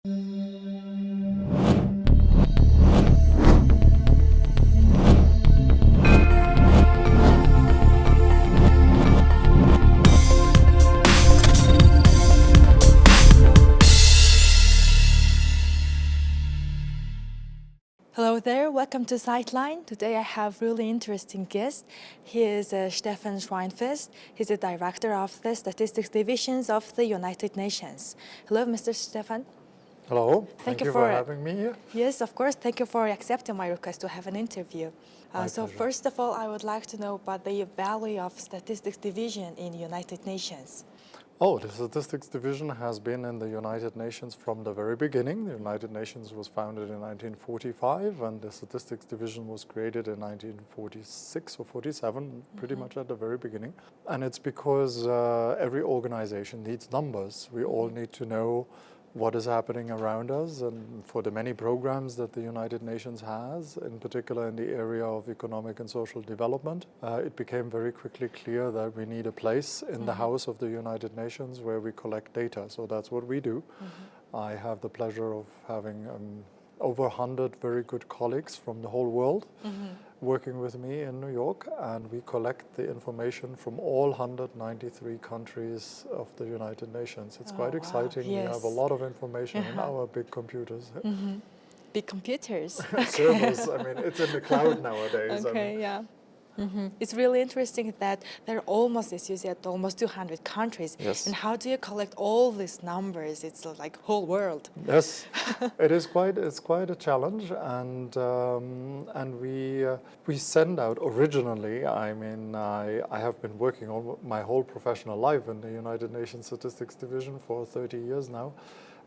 Hello there, welcome to Sightline. Today I have really interesting guest. He is Stefan Schweinfest. He's the director of the statistics divisions of the United Nations. Hello, Mr. Stefan. Hello, thank you for having me here. Yes, of course, thank you for accepting my request to have an interview. So pleasure. first of all, I would like to know about the value of statistics division in the United Nations. Oh, the Statistics Division has been in the United Nations from the very beginning. The United Nations was founded in 1945 and the Statistics Division was created in 1946 or 47, pretty much at the very beginning. And it's because every organization needs numbers. We all need to know what is happening around us, and for the many programs that the United Nations has, in particular in the area of economic and social development, it became very quickly clear that we need a place in the house of the United Nations where we collect data. So that's what we do. I have the pleasure of having over 100 very good colleagues from the whole world working with me in New York, and we collect the information from all 193 countries of the United Nations. It's quite exciting. Yes. We have a lot of information in our big computers. Big computers. Servers, I mean, it's in the cloud nowadays. Okay, yeah. It's really interesting that there are almost, as you said, almost 200 countries. Yes. And how do you collect all these numbers? It's like whole world. Yes, it's quite a challenge, and we send out originally. I mean, I have been working all my whole professional life in the United Nations Statistics Division for 30 years now.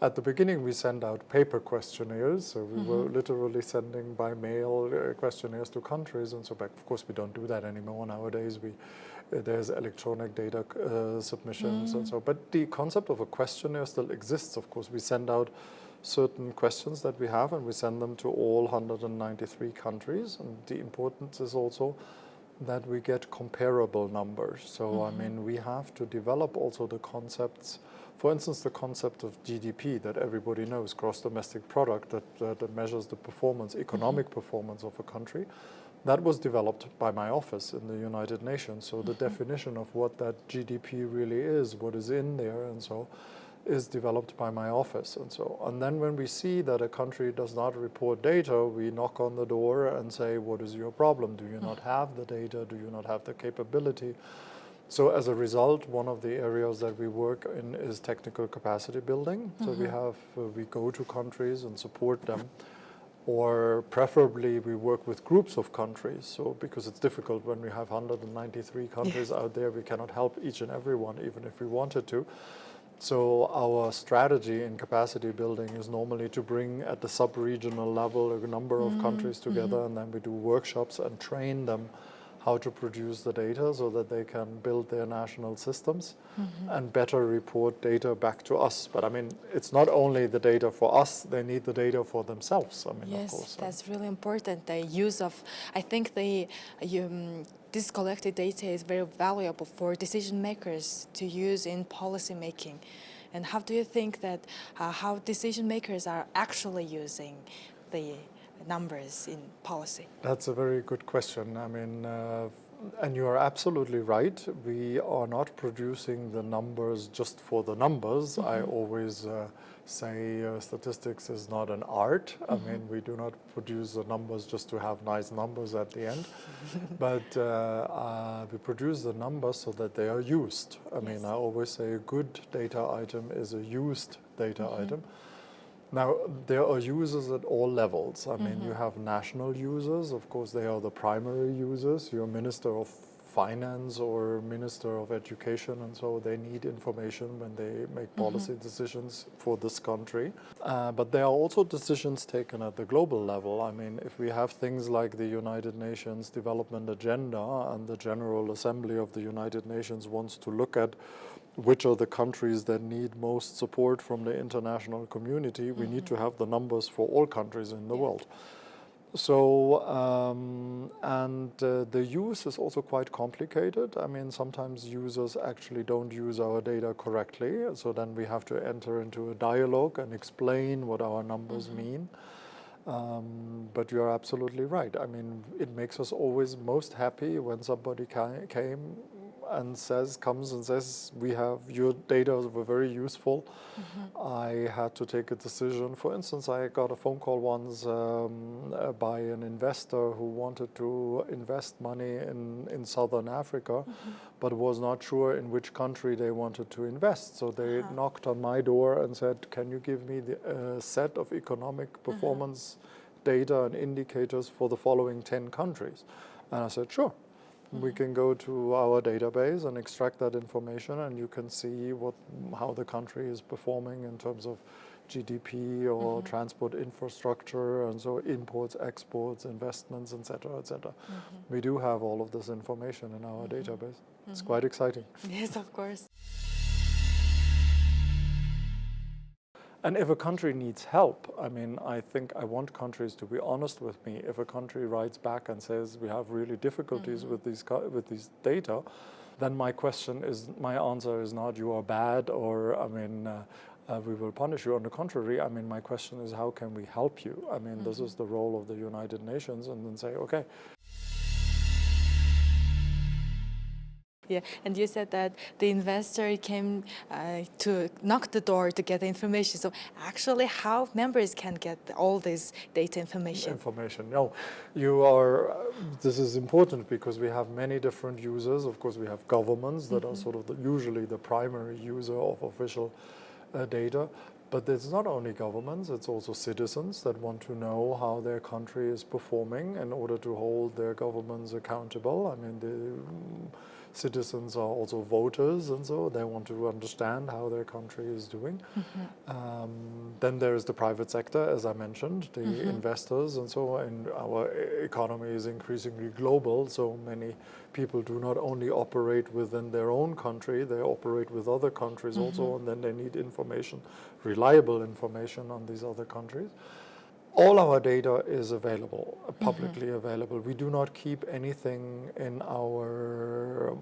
At the beginning, we sent out paper questionnaires, so we were literally sending by mail questionnaires to countries, and so back. Of course, we don't do that anymore nowadays. There's electronic data submissions and so. But the concept of a questionnaire still exists. Of course, we send out certain questions that we have, and we send them to all 193 countries. And the importance is also that we get comparable numbers. So I mean, we have to develop also the concepts. For instance, the concept of GDP that everybody knows, gross domestic product, that measures the performance, economic performance of a country, that was developed by my office in the United Nations. So the definition of what that GDP really is, what is in there, and so, is developed by my office. And then when we see that a country does not report data, we knock on the door and say, what is your problem? Do you not have the data? Do you not have the capability? So as a result, one of the areas that we work in is technical capacity building. So we go to countries and support them, or preferably we work with groups of countries. So because it's difficult when we have 193 countries out there, we cannot help each and every one, even if we wanted to. So our strategy in capacity building is normally to bring at the sub-regional level a number of countries together, and then we do workshops and train them how to produce the data so that they can build their national systems and better report data back to us. But I mean, it's not only the data for us, they need the data for themselves. I mean, Yes, of course. that's really important. The use of, I think this collected data is very valuable for decision makers to use in policy making. And how do you think that, how decision makers are actually using the numbers in policy? That's a very good question. I mean, and you are absolutely right. We are not producing the numbers just for the numbers. I always say statistics is not an art. I mean, we do not produce the numbers just to have nice numbers at the end, but we produce the numbers so that they are used. I mean, I always say a good data item is a used data item. Now, there are users at all levels. I mean, you have national users. Of course, they are the primary users. Your Minister of Finance or Minister of Education, and so they need information when they make policy decisions for this country. But there are also decisions taken at the global level. I mean, if we have things like the United Nations Development Agenda, and the General Assembly of the United Nations wants to look at which are the countries that need most support from the international community, we need to have the numbers for all countries in the world. The use is also quite complicated. I mean, sometimes users actually don't use our data correctly, so then we have to enter into a dialogue and explain what our numbers mean. But you're absolutely right. I mean, it makes us always most happy when somebody comes and says, we have your data were very useful. I had to take a decision. For instance, I got a phone call once by an investor who wanted to invest money in Southern Africa, but was not sure in which country they wanted to invest. So they knocked on my door and said, can you give me the set of economic performance data and indicators for the following 10 countries? And I said, sure. We can go to our database and extract that information, and you can see how the country is performing in terms of GDP or transport infrastructure, and so imports, exports, investments, etc., etc. We do have all of this information in our database. It's quite exciting. Yes, of course. And if a country needs help, I mean, I think I want countries to be honest with me. If a country writes back and says we have really difficulties with these data, then my answer is not you are bad, or I mean we will punish you. On the contrary, I mean, my question is how can we help you? I mean, this is the role of the United Nations, and then say, okay. Yeah, and you said that the investor came to knock the door to get the information. So actually, how members can get all this data information? No, you are. This is important because we have many different users. Of course, we have governments that are sort of usually the primary user of official data. But it's not only governments, it's also citizens that want to know how their country is performing in order to hold their governments accountable. I mean, the citizens are also voters, and so they want to understand how their country is doing. Then there is the private sector, as I mentioned, the investors, and so on. Our economy is increasingly global, so many people do not only operate within their own country, they operate with other countries also, and then they need information, reliable information on these other countries. All our data is available, publicly available. We do not keep anything in our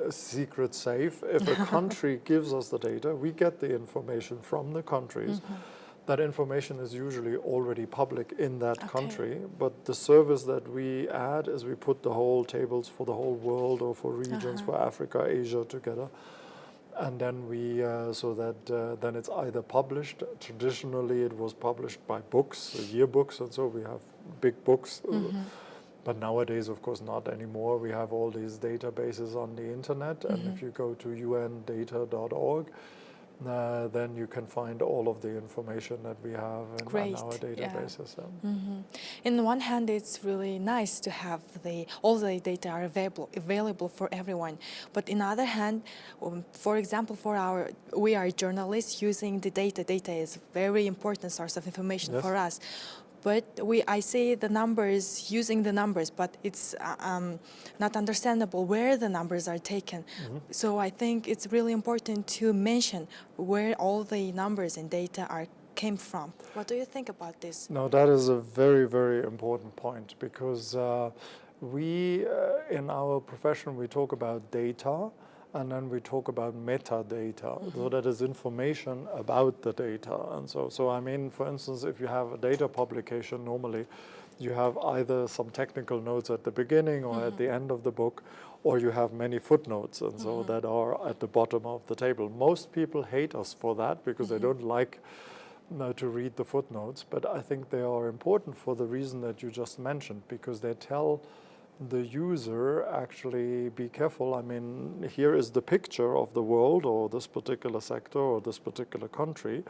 secret safe. If a country gives us the data, we get the information from the countries. That information is usually already public in that country, but the service that we add is we put the whole tables for the whole world or for regions, for Africa, Asia together. And then then it's either published. Traditionally, it was published by books, yearbooks, and so we have big books. But nowadays, of course, not anymore. We have all these databases on the internet, and if you go to undata.org, then you can find all of the information that we have in our databases. In one hand, it's really nice to have all the data are available for everyone. But in the other hand, for example, we are journalists using the data. Data is a very important source of information for us. But I see the numbers, using the numbers, but it's not understandable where the numbers are taken. So I think it's really important to mention where all the numbers and data came from. What do you think about this? No, that is a very, very important point, because we, in our profession, we talk about data, and then we talk about metadata, so that is information about the data. And so I mean, for instance, if you have a data publication, normally you have either some technical notes at the beginning or at the end of the book, or you have many footnotes, and so that are at the bottom of the table. Most people hate us for that because they don't like to read the footnotes, but I think they are important for the reason that you just mentioned, because they tell the user, actually, be careful. I mean, here is the picture of the world or this particular sector or this particular country,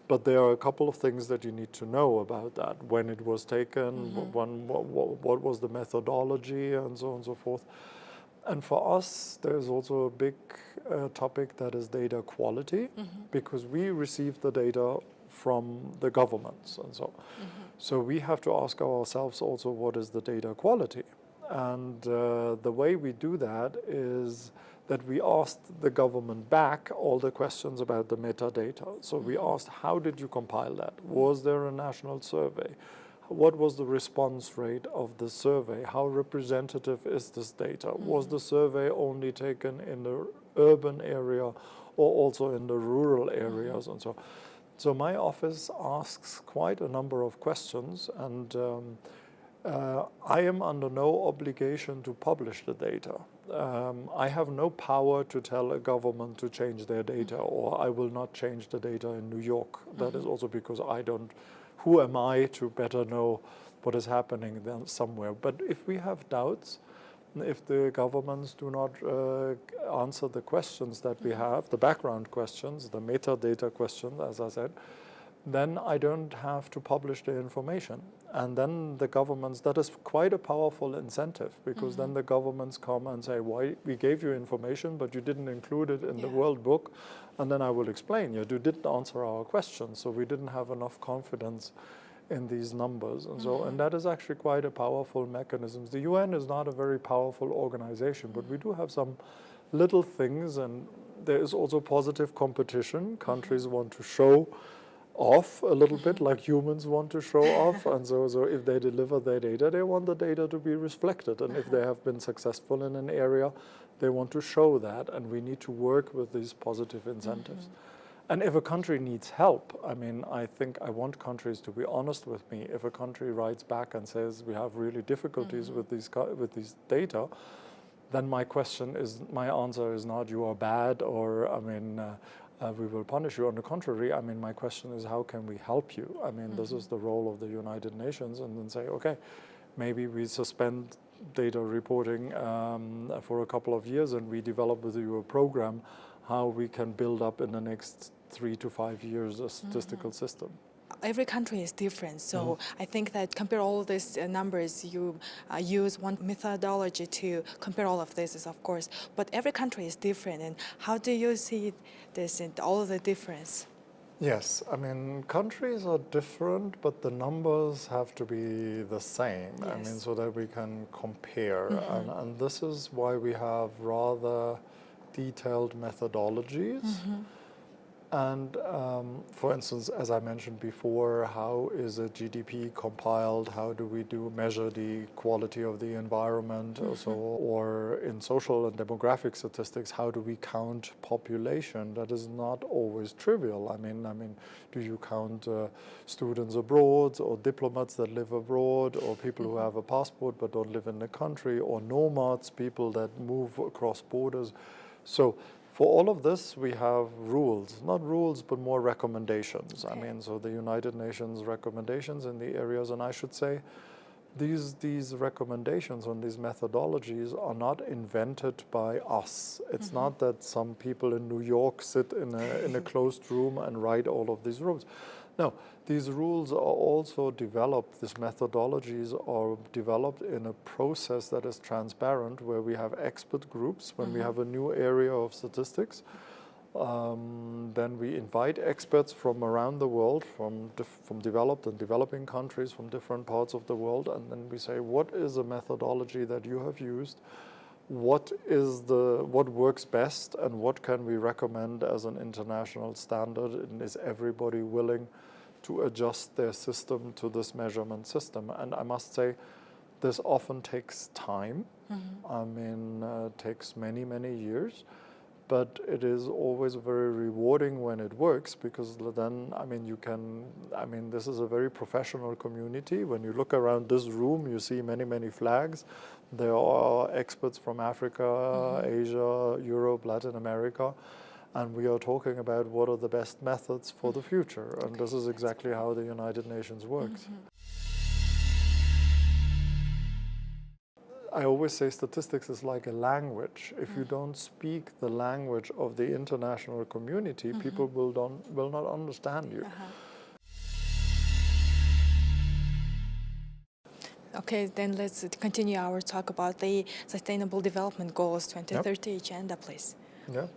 but there are a couple of things that you need to know about that. When it was taken, what was the methodology, and so on and so forth. And for us, there's also a big topic that is data quality, because we receive the data from the governments, and so. So we have to ask ourselves also, what is the data quality? And the way we do that is that we asked the government back all the questions about the metadata. So we asked, how did you compile that? Was there a national survey? what was the response rate of the survey? How representative is this data? Was the survey only taken in the urban area or also in the rural areas and so on? So my office asks quite a number of questions, and I am under no obligation to publish the data. I have no power to tell a government to change their data, or I will not change the data in New York. That is also because I don't, who am I to better know what is happening then somewhere? But if we have doubts, if the governments do not answer the questions that we have, the background questions, the metadata questions, as I said, then I don't have to publish the information. And then the governments, that is quite a powerful incentive, because then the governments come and say, why, we gave you information, but you didn't include it in the World Book. And then I will explain, you didn't answer our questions, so we didn't have enough confidence in these numbers. And so, and that is actually quite a powerful mechanism. The UN is not a very powerful organization, but we do have some little things, and there is also positive competition. Countries want to show off a little bit, like humans want to show off, and so if they deliver their data, they want the data to be reflected, and if they have been successful in an area, they want to show that, and we need to work with these positive incentives. And if a country needs help, I mean, I think I want countries to be honest with me. If a country writes back and says we have really difficulties with these data, then my answer is not you are bad, or I mean, we will punish you. On the contrary, I mean, my question is, how can we help you? I mean, this is the role of the United Nations, and then say, okay, maybe we suspend data reporting for a couple of years, and we develop with you a program how we can build up in the next 3 to 5 years a statistical system. Every country is different, so I think that compare all these numbers, you use one methodology to compare all of this, of course, but every country is different. And how do you see this and all the difference? Yes, I mean, countries are different, but the numbers have to be the same. Yes. I mean, so that we can compare. And this is why we have rather detailed methodologies. And for instance, as I mentioned before, how is a GDP compiled? How do we measure the quality of the environment? Also, or in social and demographic statistics, how do we count population? That is not always trivial. I mean, do you count students abroad, or diplomats that live abroad, or people who have a passport but don't live in the country, or nomads, people that move across borders? So for all of this, we have rules, not rules, but more recommendations. Okay. I mean, so the United Nations recommendations in the areas, and I should say, these recommendations and these methodologies are not invented by us. It's not that some people in New York sit in a closed room and write all of these rules. No, these rules are also developed, these methodologies are developed in a process that is transparent, where we have expert groups. When we have a new area of statistics, then we invite experts from around the world, from developed and developing countries, from different parts of the world, and then we say, what is a methodology that you have used? What works best, and what can we recommend as an international standard? And is everybody willing to adjust their system to this measurement system? And I must say, this often takes time. I mean, it takes many, many years. But it is always very rewarding when it works, because then, I mean, this is a very professional community. When you look around this room, you see many, many flags. There are experts from Africa, Asia, Europe, Latin America, and we are talking about what are the best methods for the future. And this is exactly how the United Nations works. I always say statistics is like a language. If you don't speak the language of the international community, people will not understand you. Okay, then let's continue our talk about the Sustainable Development Goals 2030 agenda, please. Yeah.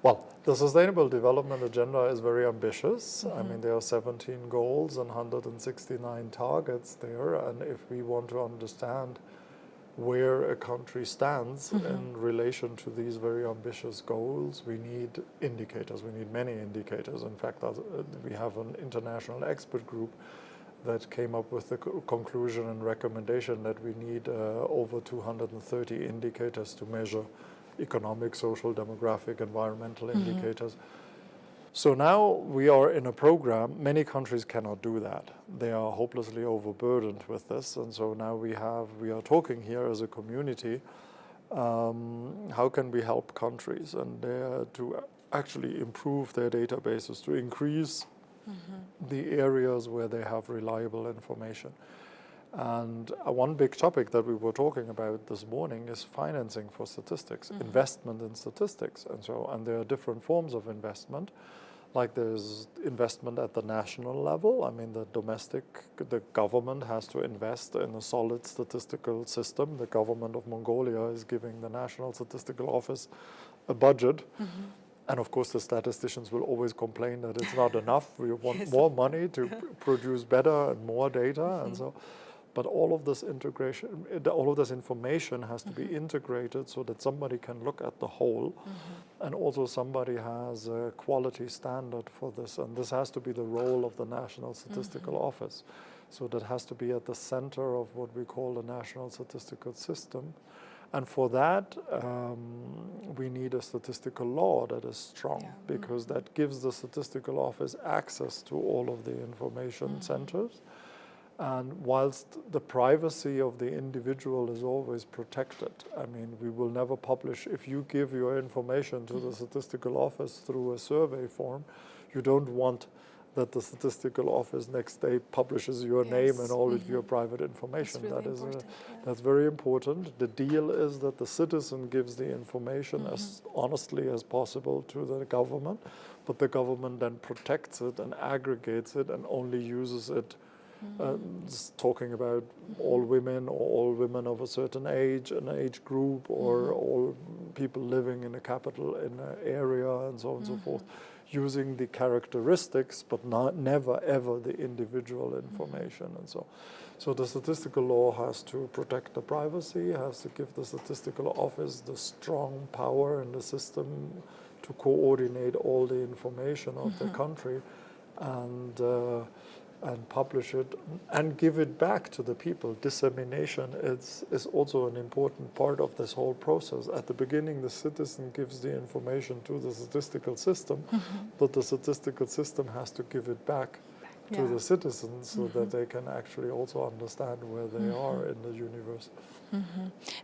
Well, the Sustainable Development Agenda is very ambitious. I mean, there are 17 goals and 169 targets there. And if we want to understand where a country stands in relation to these very ambitious goals, we need indicators. We need many indicators. In fact, we have an international expert group that came up with the conclusion and recommendation that we need over 230 indicators to measure economic, social, demographic, environmental indicators. So now we are in a program. Many countries cannot do that. They are hopelessly overburdened with this, and so now we are talking here as a community. How can we help countries and to actually improve their databases, to increase the areas where they have reliable information? And one big topic that we were talking about this morning is financing for statistics, investment in statistics, and there are different forms of investment. Like there's investment at the national level. I mean, the government has to invest in a solid statistical system. The government of Mongolia is giving the National Statistical Office a budget. And of course, the statisticians will always complain that it's not enough. We want more money to produce better and more data, and so. But all of this integration, all of this information has to be integrated so that somebody can look at the whole, and also somebody has a quality standard for this. And this has to be the role of the National Statistical Office. So that has to be at the center of what we call the National Statistical System. And for that, we need a statistical law that is strong, because that gives the Statistical Office access to all of the information centers. And whilst the privacy of the individual is always protected, I mean, we will never publish, if you give your information to the Statistical Office through a survey form, you don't want that the Statistical Office next day publishes your name and all of your private information. That's really That's very important. The deal is that the citizen gives the information as honestly as possible to the government, but the government then protects it and aggregates it and only uses it. Talking about all women or all women of a certain age, an age group, or all people living in a capital in an area, and so on and so forth, using the characteristics, but never ever the individual information, and so. So the statistical law has to protect the privacy, has to give the Statistical Office the strong power in the system to coordinate all the information of the country, and publish it and give it back to the people. Dissemination is also an important part of this whole process. At the beginning, the citizen gives the information to the statistical system, but the statistical system has to give it back to the citizens so that they can actually also understand where they are in the universe.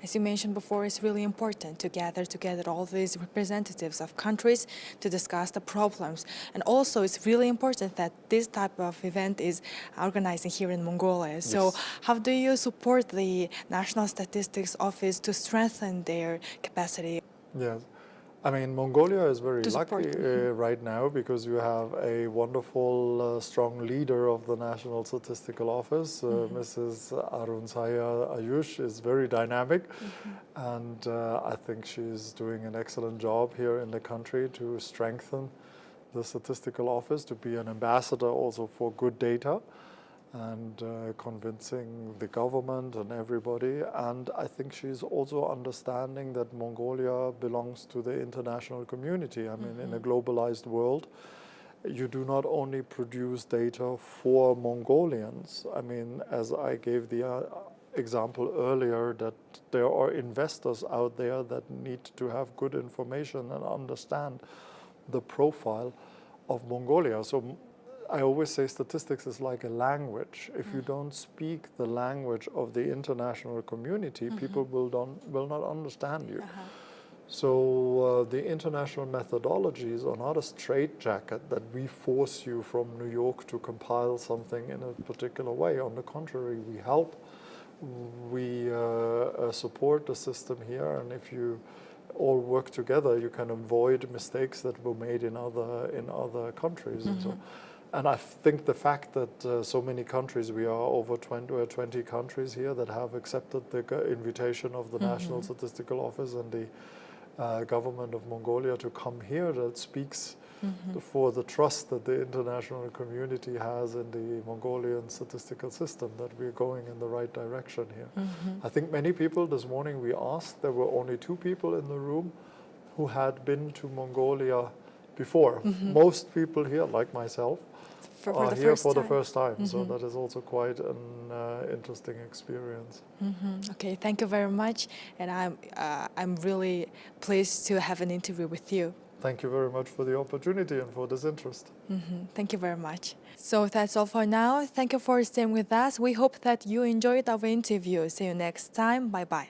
As you mentioned before, it's really important to gather together all these representatives of countries to discuss the problems. And also, it's really important that this type of event is organizing here in Mongolia. So how do you support the National Statistics Office to strengthen their capacity? Yes. I mean, Mongolia is very lucky right now because you have a wonderful, strong leader of the National Statistical Office. Mrs. Arunsaya Ayush is very dynamic, and I think she's doing an excellent job here in the country to strengthen the Statistical Office, to be an ambassador also for good data, and convincing the government and everybody. And I think she's also understanding that Mongolia belongs to the international community. I mean, in a globalized world, you do not only produce data for Mongolians. I mean, as I gave the example earlier, that there are investors out there that need to have good information and understand the profile of Mongolia. So I always say statistics is like a language. If you don't speak the language of the international community, people will not understand you. So the international methodologies are not a straitjacket that we force you from New York to compile something in a particular way. On the contrary, we help, we support the system here, and if you all work together, you can avoid mistakes that were made in other countries. And so. And I think the fact that so many countries, we are over 20 countries here that have accepted the invitation of the National Statistical Office and the government of Mongolia to come here, that speaks for the trust that the international community has in the Mongolian statistical system, that we're going in the right direction here. I think many people, this morning we asked, there were only 2 people in the room who had been to Mongolia before. Most people here, like myself, For are the here first for the time. first time. So that is also quite an interesting experience. Okay, thank you very much, and I'm really pleased to have an interview with you. Thank you very much for the opportunity and for this interest. Thank you very much. So that's all for now. Thank you for staying with us. We hope that you enjoyed our interview. See you next time. Bye bye.